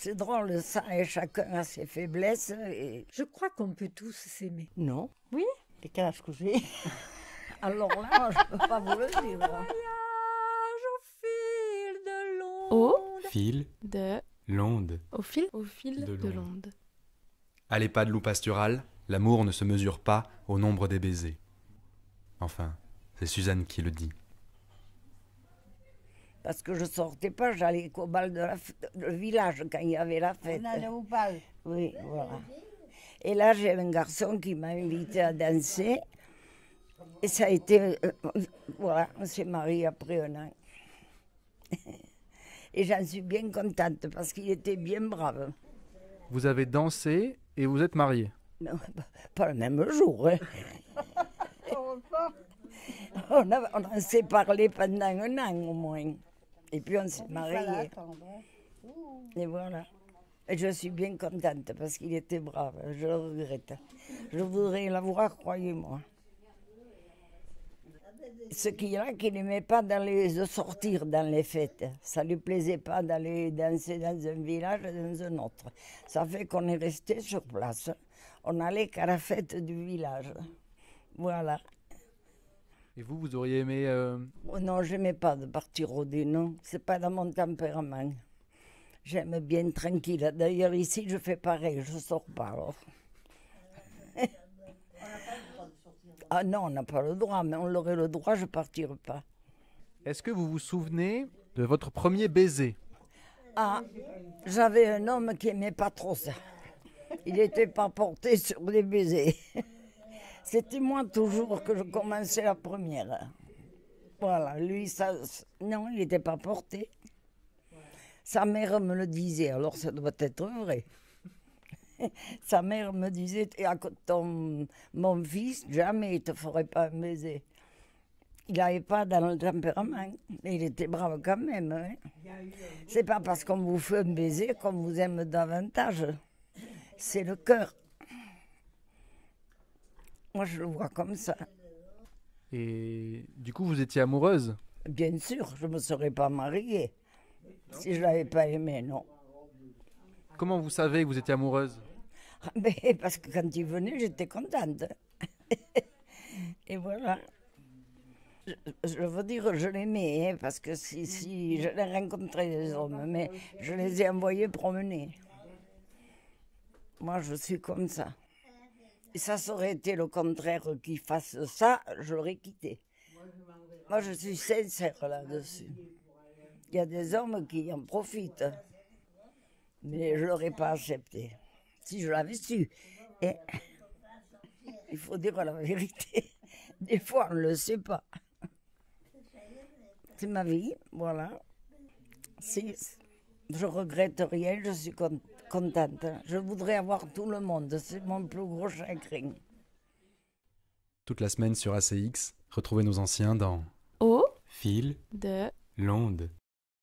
C'est drôle, ça, et chacun a ses faiblesses. Et... Je crois qu'on peut tous s'aimer. Non. Oui? Et quel âge que j'ai? Alors là, je ne peux pas vous le dire. Voyage au fil de l'onde. Au Fil de l'onde. au fil De de l'onde. l'onde. À l'EHPAD loup pastoral, l'amour ne se mesure pas au nombre des baisers. Enfin, c'est Suzanne qui le dit. Parce que je ne sortais pas, j'allais qu'au bal de le village quand il y avait la fête. On allait au bal. Oui, voilà. Et là, j'ai un garçon qui m'a invité à danser. Et ça a été... voilà, on s'est mariés après un an. Et j'en suis bien contente parce qu'il était bien brave. Vous avez dansé et vous êtes mariés. Non, pas le même jour. Hein. On s'est parlé pendant un an au moins. Et puis on s'est mariés. Et voilà. Et je suis bien contente parce qu'il était brave. Je le regrette. Je voudrais l'avoir, croyez-moi. Ce qu'il y a qui n'aimait pas de sortir dans les fêtes. Ça ne lui plaisait pas d'aller danser dans un village et dans un autre. Ça fait qu'on est resté sur place. On n'allait qu'à la fête du village. Voilà. Et vous, vous auriez aimé... Oh non, je n'aimais pas de partir rôder, non. Ce n'est pas dans mon tempérament. J'aime bien tranquille. D'ailleurs, ici, je fais pareil, je ne sors pas alors. Ah non, on n'a pas le droit, mais on aurait le droit, je ne partirai pas. Est-ce que vous vous souvenez de votre premier baiser? Ah, j'avais un homme qui n'aimait pas trop ça. Il n'était pas porté sur les baisers. C'était moi toujours que je commençais la première. Voilà, lui, ça, non, il n'était pas porté. Sa mère me le disait, alors ça doit être vrai. Sa mère me disait, mon fils, jamais il ne te ferait pas un baiser. Il n'avait pas dans le tempérament, mais il était brave quand même. Hein. C'est pas parce qu'on vous fait un baiser qu'on vous aime davantage. C'est le cœur. Moi, je le vois comme ça. Et du coup, vous étiez amoureuse? Bien sûr, je ne me serais pas mariée si je ne l'avais pas aimé, non. Comment vous savez que vous étiez amoureuse? Mais parce que quand il venait, j'étais contente. Et voilà. Je veux dire, je l'aimais, hein, parce que si je l'ai rencontré des hommes, mais je les ai envoyés promener. Moi, je suis comme ça. Et ça aurait été le contraire qu'il fasse ça, je l'aurais quitté. Moi, je suis sincère là-dessus. Il y a des hommes qui en profitent, mais je ne l'aurais pas accepté. Si je l'avais su. Et il faut dire la vérité. Des fois, on ne le sait pas. C'est ma vie, voilà. Si je regrette rien, je suis contente. Je voudrais avoir tout le monde, c'est mon plus gros chagrin. Toute la semaine sur ACX, retrouvez nos anciens dans Au Fil de l'onde.